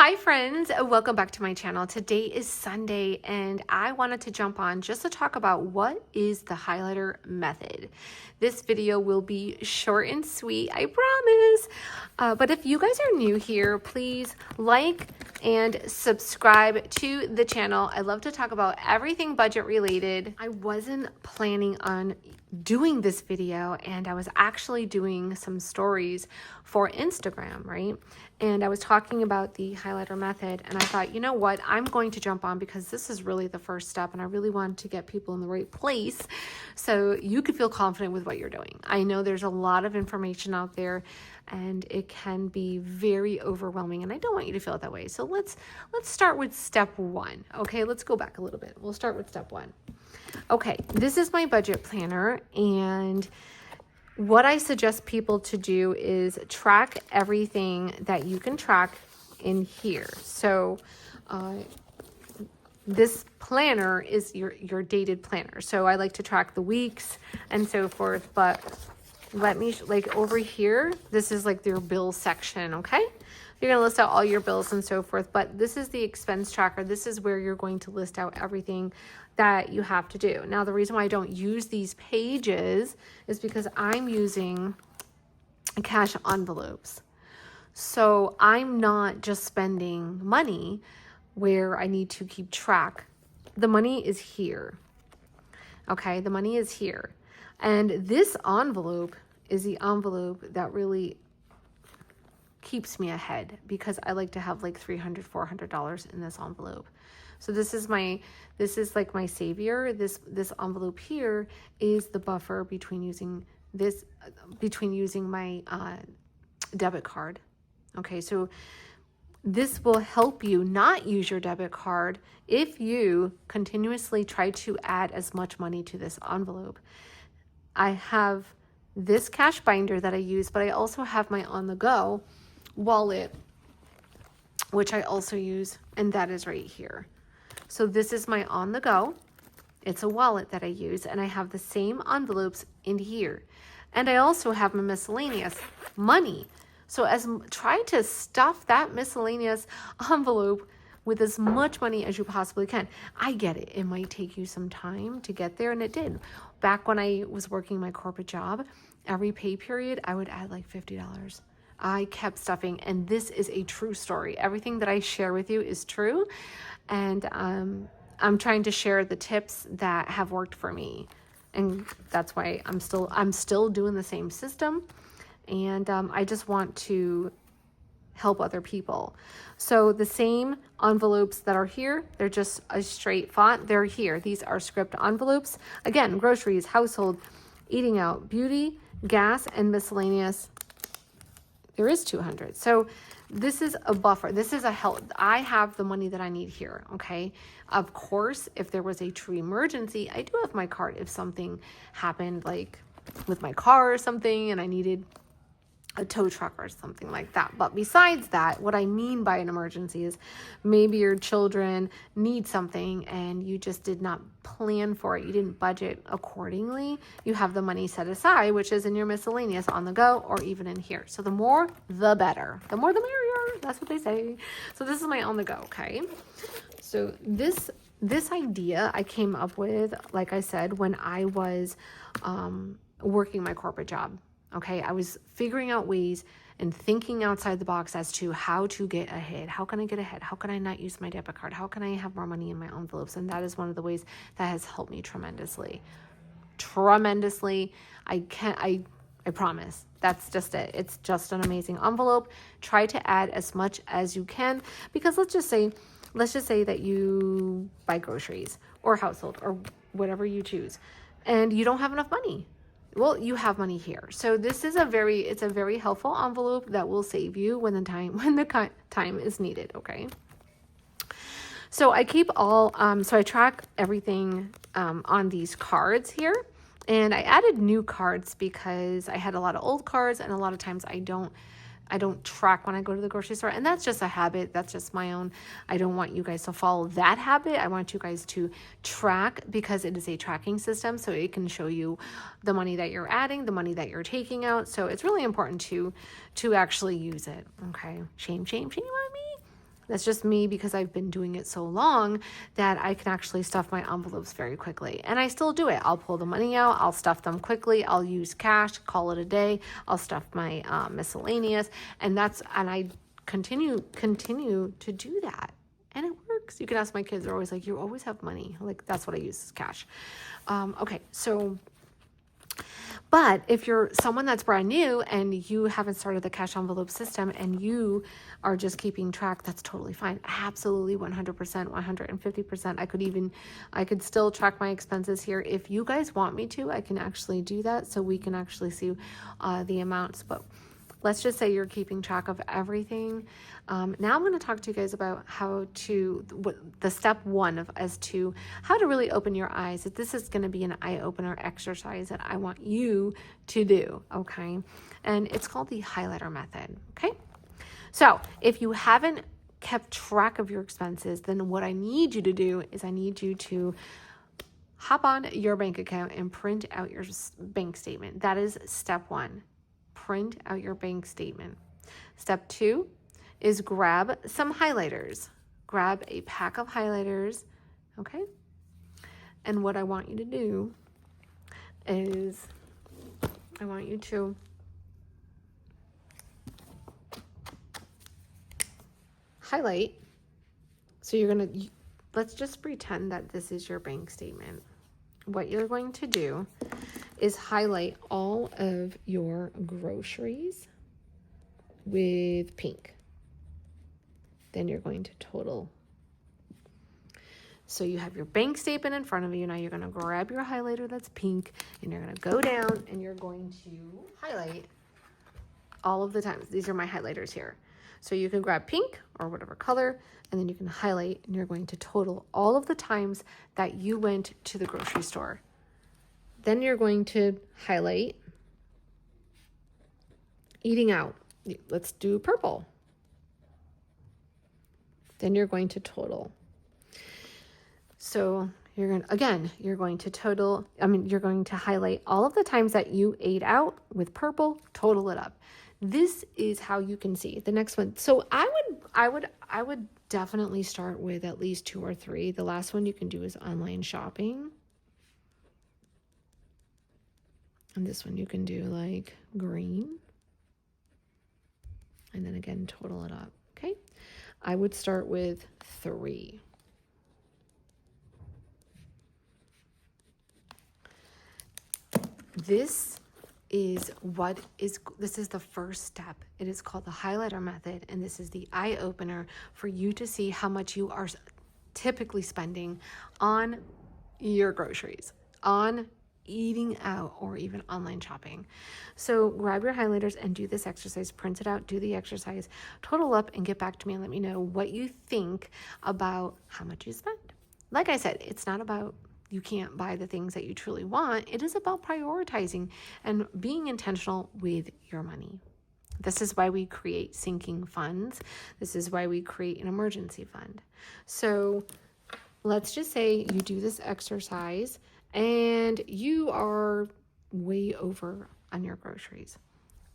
Hi friends, welcome back to my channel. Today is Sunday and I wanted to jump on just to talk about what is the highlighter method. This video will be short and sweet, I promise. But if you guys are new here, please like and subscribe to the channel. I love to talk about everything budget related. I wasn't planning on doing this video and I was actually doing some stories for Instagram, right? And I was talking about the highlighter method and I thought, you know what, I'm going to jump on because this is really the first step and I really wanted to get people in the right place so you could feel confident with what you're doing. I know there's a lot of information out there and it can be very overwhelming and I don't want you to feel it that way. So let's start with step one. Okay, let's go back a little bit. We'll start with step one. Okay, this is my budget planner and what I suggest people to do is track everything that you can track in here. So this planner is your dated planner. So I like to track the weeks and so forth, but let me, like over here, this is like your bill section, okay? You're going to list out all your bills and so forth, but this is the expense tracker. This is where you're going to list out everything that you have to do. Now, the reason why I don't use these pages is because I'm using cash envelopes. So I'm not just spending money where I need to keep track. The money is here. Okay, the money is here. And this envelope is the envelope that really keeps me ahead because I like to have like $300, $400 in this envelope. So this is like my savior. This envelope here is the buffer between using my debit card. Okay, so this will help you not use your debit card if you continuously try to add as much money to this envelope. I have this cash binder that I use, but I also have my on-the-go wallet, which I also use, and that is right here. So this is my on-the-go. It's a wallet that I use, and I have the same envelopes in here. And I also have my miscellaneous money. So try to stuff that miscellaneous envelope with as much money as you possibly can. I get it. It might take you some time to get there, and it did. Back when I was working my corporate job, every pay period, I would add like $50. I kept stuffing, and this is a true story. Everything that I share with you is true, and I'm trying to share the tips that have worked for me, and that's why I'm still doing the same system, and I just want to help other people. So the same envelopes that are here, they're just a straight font. They're here. These are script envelopes. Again, groceries, household, eating out, beauty, gas, and miscellaneous. There is 200. So this is a buffer. This is a help. I have the money that I need here. Okay. Of course, if there was a true emergency, I do have my card. If something happened like with my car or something and I needed a tow truck or something like that. But besides that, what I mean by an emergency is maybe your children need something and you just did not plan for it. You didn't budget accordingly. You have the money set aside, which is in your miscellaneous on the go or even in here. So the more, the better. The more, the merrier. That's what they say. So this is my on the go. Okay. So this idea I came up with, like I said, when I was working my corporate job. Okay, I was figuring out ways and thinking outside the box as to how to get ahead. How can I get ahead? How can I not use my debit card? How can I have more money in my envelopes? And that is one of the ways that has helped me tremendously. Tremendously. I promise. That's just it. It's just an amazing envelope. Try to add as much as you can because let's just say that you buy groceries or household or whatever you choose and you don't have enough money. Well, you have money here. So this is it's a very helpful envelope that will save you when the time is needed, okay? So I keep so I track everything on these cards here. And I added new cards because I had a lot of old cards and a lot of times I don't track when I go to the grocery store. And that's just a habit. That's just my own. I don't want you guys to follow that habit. I want you guys to track because it is a tracking system. So it can show you the money that you're adding, the money that you're taking out. So it's really important to actually use it. Okay. Shame on me. That's just me because I've been doing it so long that I can actually stuff my envelopes very quickly. And I still do it. I'll pull the money out. I'll stuff them quickly. I'll use cash, call it a day. I'll stuff my miscellaneous. And I continue to do that. And it works. You can ask my kids. They're always like, you always have money. Like, that's what I use is cash. Okay, so... But if you're someone that's brand new and you haven't started the cash envelope system and you are just keeping track, that's totally fine. Absolutely 100%, 150%. I could still track my expenses here. If you guys want me to, I can actually do that so we can actually see the amounts. But let's just say you're keeping track of everything. Now I'm going to talk to you guys about the step one as to how to really open your eyes. This is going to be an eye-opener exercise that I want you to do, okay? And it's called the highlighter method, okay? So if you haven't kept track of your expenses, then what I need you to do is I need you to hop on your bank account and print out your bank statement. That is step one. Print out your bank statement. Step two is grab some highlighters. Grab a pack of highlighters, okay? And what I want you to do is I want you to highlight. So let's just pretend that this is your bank statement. What you're going to do is highlight all of your groceries with pink. Then you're going to total. So you have your bank statement in front of you. Now you're going to grab your highlighter that's pink and you're going to go down and you're going to highlight all of the times. These are my highlighters here. So you can grab pink or whatever color and then you can highlight and you're going to total all of the times that you went to the grocery store. Then you're going to highlight eating out. Let's do purple. Then you're going to total. So you're going to highlight all of the times that you ate out with purple, total it up. This is how you can see the next one. So I would definitely start with at least 2 or 3. The last one you can do is online shopping. And this one you can do like green. And then again, total it up, okay? I would start with 3. This is the first step. It is called the highlighter method, and this is the eye opener for you to see how much you are typically spending on your groceries, on eating out, or even online shopping. So grab your highlighters and do this exercise, print it out, do the exercise, total up, and get back to me and let me know what you think about how much you spend. Like I said, it's not about you can't buy the things that you truly want. It is about prioritizing and being intentional with your money. This is why we create sinking funds. This is why we create an emergency fund. So let's just say you do this exercise and you are way over on your groceries.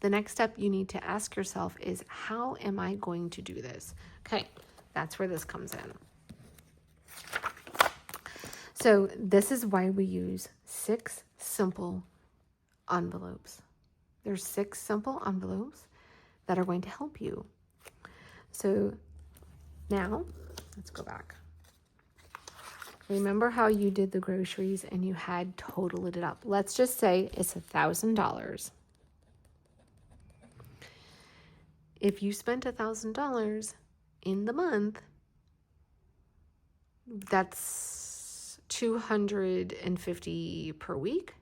The next step you need to ask yourself is, how am I going to do this? Okay, that's where this comes in. So this is why we use 6 simple envelopes. There's 6 simple envelopes that are going to help you. So now let's go back. Remember how you did the groceries and you had totaled it up. Let's just say it's $1,000. If you spent $1,000 in the month, that's $250 per week.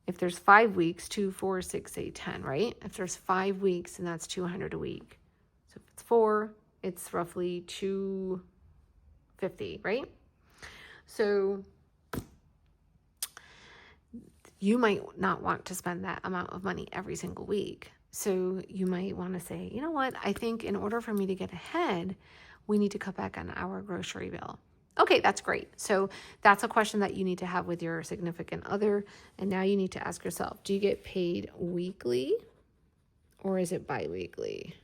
If there's 5 weeks, 2, 4, 6, 8, 10, right? If there's 5 weeks, then that's $200 a week. So if it's 4, it's roughly $250, right? So you might not want to spend that amount of money every single week. So you might want to say, you know what? I think in order for me to get ahead, we need to cut back on our grocery bill. Okay, that's great. So that's a question that you need to have with your significant other. And now you need to ask yourself, do you get paid weekly or is it bi-weekly?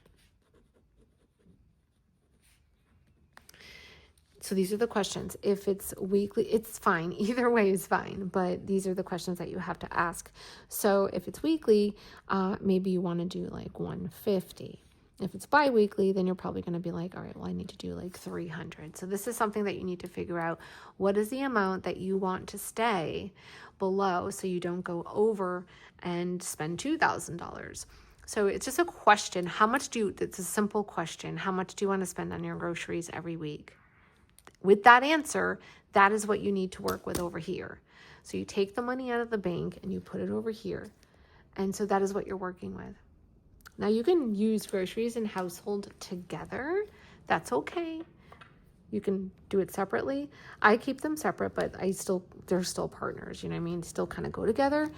So these are the questions. If it's weekly, it's fine. Either way is fine, but these are the questions that you have to ask. So if it's weekly, maybe you want to do like 150. If it's bi-weekly, then you're probably going to be like, all right, well, I need to do like 300. So this is something that you need to figure out. What is the amount that you want to stay below so you don't go over and spend $2,000? So it's just a question. It's a simple question. How much do you want to spend on your groceries every week? With that answer, that is what you need to work with over here. So you take the money out of the bank and you put it over here. And so that is what you're working with. Now you can use groceries and household together. That's okay. You can do it separately. I keep them separate, but they're still partners, you know what I mean? Still kind of go together.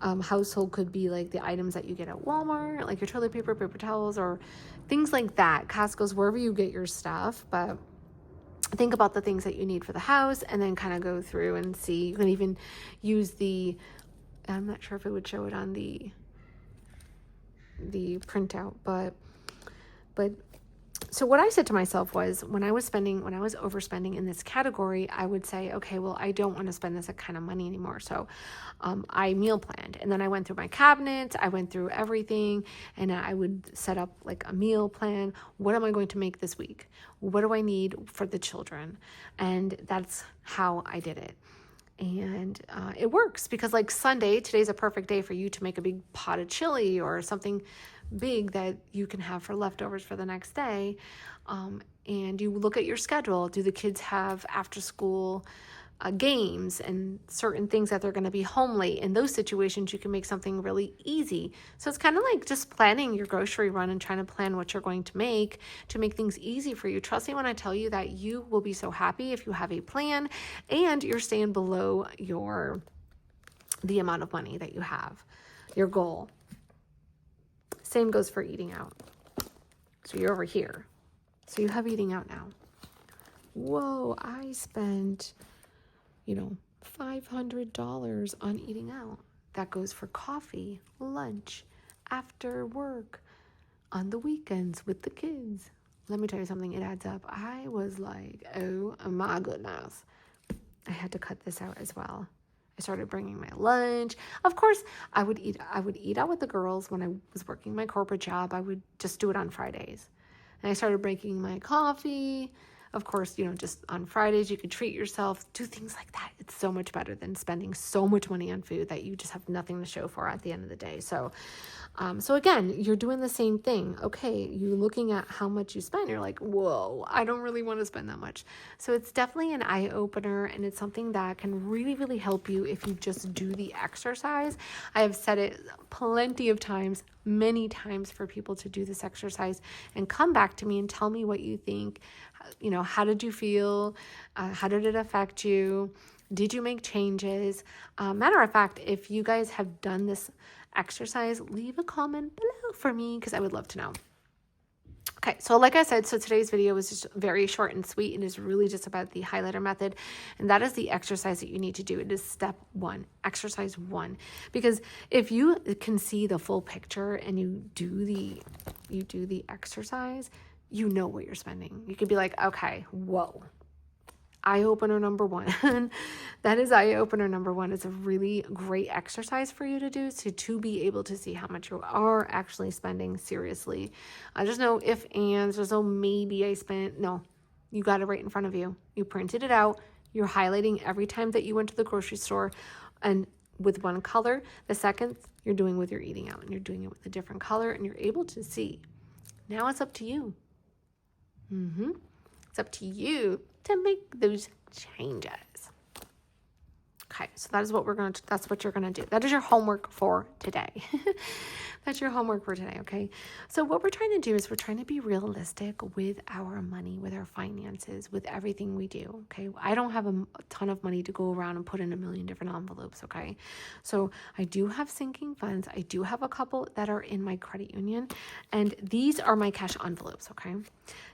Household could be like the items that you get at Walmart, like your toilet paper, paper towels, or things like that. Costco's, wherever you get your stuff, but think about the things that you need for the house and then kind of go through and see. You can even use I'm not sure if it would show it on the printout, but so what I said to myself was when I was overspending in this category, I would say, okay, well, I don't want to spend this kind of money anymore. So I meal planned, and then I went through my cabinets, I went through everything, and I would set up like a meal plan. What am I going to make this week? What do I need for the children? And that's how I did it. And it works because like Sunday, today's a perfect day for you to make a big pot of chili or something big that you can have for leftovers for the next day. And you look at your schedule. Do the kids have after school games and certain things that they're going to be home late? In those situations, you can make something really easy. So it's kind of like just planning your grocery run and trying to plan what you're going to make things easy for you. Trust me when I tell you that you will be so happy if you have a plan and you're staying below the amount of money that you have, your goal. Same goes for eating out. So you're over here. So you have eating out now. Whoa, I spent $500 on eating out. That goes for coffee, lunch, after work, on the weekends with the kids. Let me tell you something, it adds up. I was like, oh my goodness. I had to cut this out as well. I started bringing my lunch. Of course, I would eat out with the girls when I was working my corporate job. I would just do it on Fridays. And I started breaking my coffee. Of course, just on Fridays, you could treat yourself, do things like that. It's so much better than spending so much money on food that you just have nothing to show for at the end of the day. So again, you're doing the same thing. Okay, you're looking at how much you spend. You're like, whoa, I don't really want to spend that much. So it's definitely an eye opener, and it's something that can really, really help you if you just do the exercise. I have said it plenty of times, many times, for people to do this exercise and come back to me and tell me what you think. How did you feel? How did it affect you? Did you make changes? Matter of fact, if you guys have done this exercise, leave a comment below for me because I would love to know. Okay, so like I said, today's video was just very short and sweet and is really just about the highlighter method. And that is the exercise that you need to do. It is step 1, exercise 1. Because if you can see the full picture and you do the exercise, you know what you're spending. You could be like, okay, whoa. Eye-opener number 1. That is eye-opener number 1. It's a really great exercise for you to do to be able to see how much you are actually spending seriously. There's no if, ands, there's no maybe I spent. No, you got it right in front of you. You printed it out. You're highlighting every time that you went to the grocery store and with one color. The second, you're doing with your eating out and you're doing it with a different color and you're able to see. Now it's up to you. It's up to you to make those changes. Okay, so that's what you're gonna do. That is your homework for today. That's your homework for today, okay? So what we're trying to do is we're trying to be realistic with our money, with our finances, with everything we do, okay? I don't have a ton of money to go around and put in a million different envelopes, okay? So I do have sinking funds. I do have a couple that are in my credit union, and these are my cash envelopes, okay?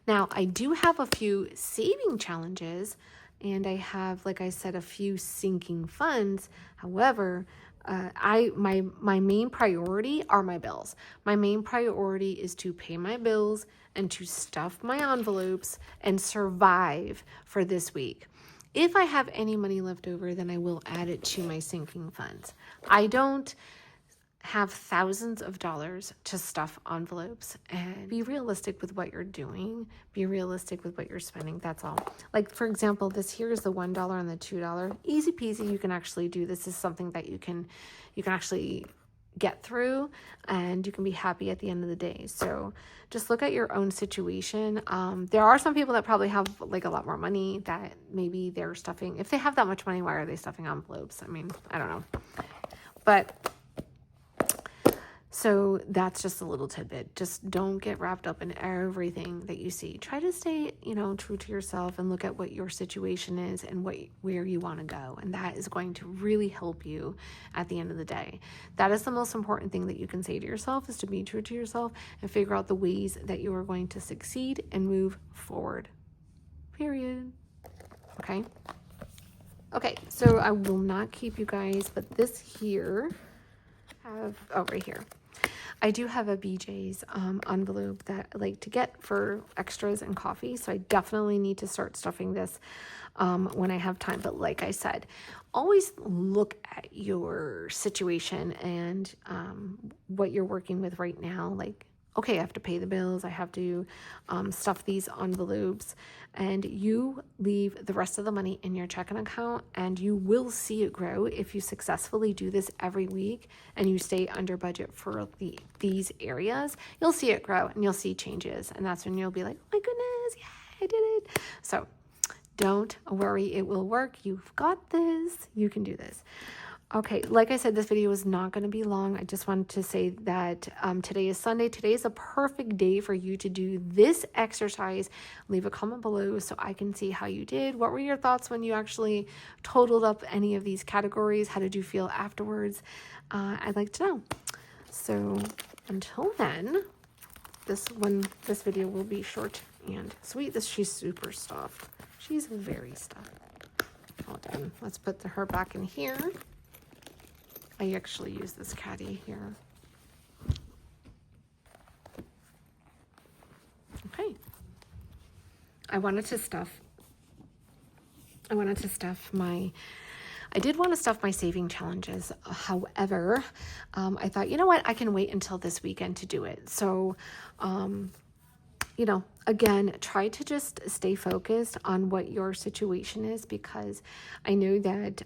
Now, I do have a few saving challenges, and I have, like I said, a few sinking funds. However, my main priority are my bills. My main priority is to pay my bills and to stuff my envelopes and survive for this week. If I have any money left over, then I will add it to my sinking funds. I don't have thousands of dollars to stuff envelopes, and be realistic with what you're doing. Be realistic with what you're spending. That's all. Like, for example, this here is the $1 and the $2. Easy peasy. You can actually do this. Is something that you can actually get through, and you can be happy at the end of the day. So just look at your own situation. There are some people that probably have like a lot more money that maybe they're stuffing. If they have that much money, why are they stuffing envelopes? I mean, I don't know. But so that's just a little tidbit. Just don't get wrapped up in everything that you see. Try to stay, true to yourself and look at what your situation is and where you want to go. And that is going to really help you at the end of the day. That is the most important thing that you can say to yourself, is to be true to yourself and figure out the ways that you are going to succeed and move forward. Period. Okay. Okay. So I will not keep you guys, but this here right here. I do have a BJ's envelope that I like to get for extras and coffee. So I definitely need to start stuffing this when I have time. But like I said, always look at your situation and what you're working with right now. Like, okay, I have to pay the bills. I have to stuff these envelopes. And you leave the rest of the money in your checking account, and you will see it grow if you successfully do this every week and you stay under budget for these areas. You'll see it grow and you'll see changes. And that's when you'll be like, oh my goodness, yeah, I did it. So don't worry, it will work. You've got this. You can do this. Okay, like I said, this video is not going to be long. I just wanted to say that today is Sunday. Today is a perfect day for you to do this exercise. Leave a comment below so I can see how you did. What were your thoughts when you actually totaled up any of these categories? How did you feel afterwards? I'd like to know. So until then, this video will be short and sweet. She's super stuffed. She's very stuffed. Hold on. Let's put her back in here. I actually use this caddy here. Okay. I did want to stuff my saving challenges. However, I thought, you know what? I can wait until this weekend to do it. So, again, try to just stay focused on what your situation is, because I know that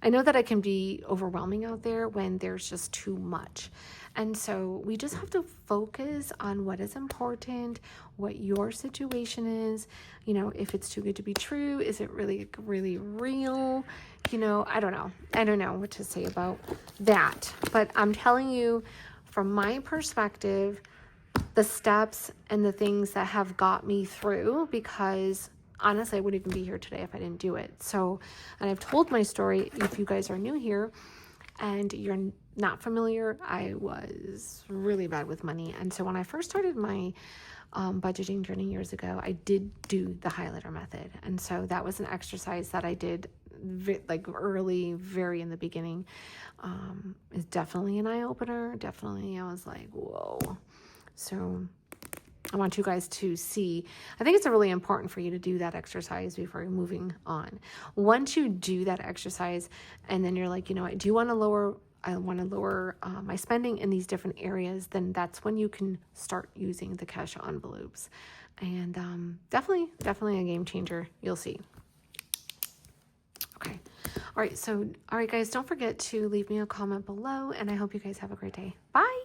I know that it can be overwhelming out there when there's just too much. And so we just have to focus on what is important, what your situation is. If it's too good to be true, is it really, really real? I don't know. I don't know what to say about that. But I'm telling you, from my perspective, the steps and the things that have got me through, because honestly, I wouldn't even be here today if I didn't do it. So, and I've told my story. If you guys are new here and you're not familiar, I was really bad with money. And so when I first started my budgeting journey years ago, I did do the highlighter method. And so that was an exercise that I did early, very in the beginning. It's definitely an eye-opener. Definitely, I was like, whoa. So I want you guys to see, I think it's really important for you to do that exercise before you're moving on. Once you do that exercise and then you're like, you know what, I want to lower my spending in these different areas, then that's when you can start using the cash envelopes. And definitely a game changer. You'll see. Okay. All right, guys, don't forget to leave me a comment below, and I hope you guys have a great day. Bye.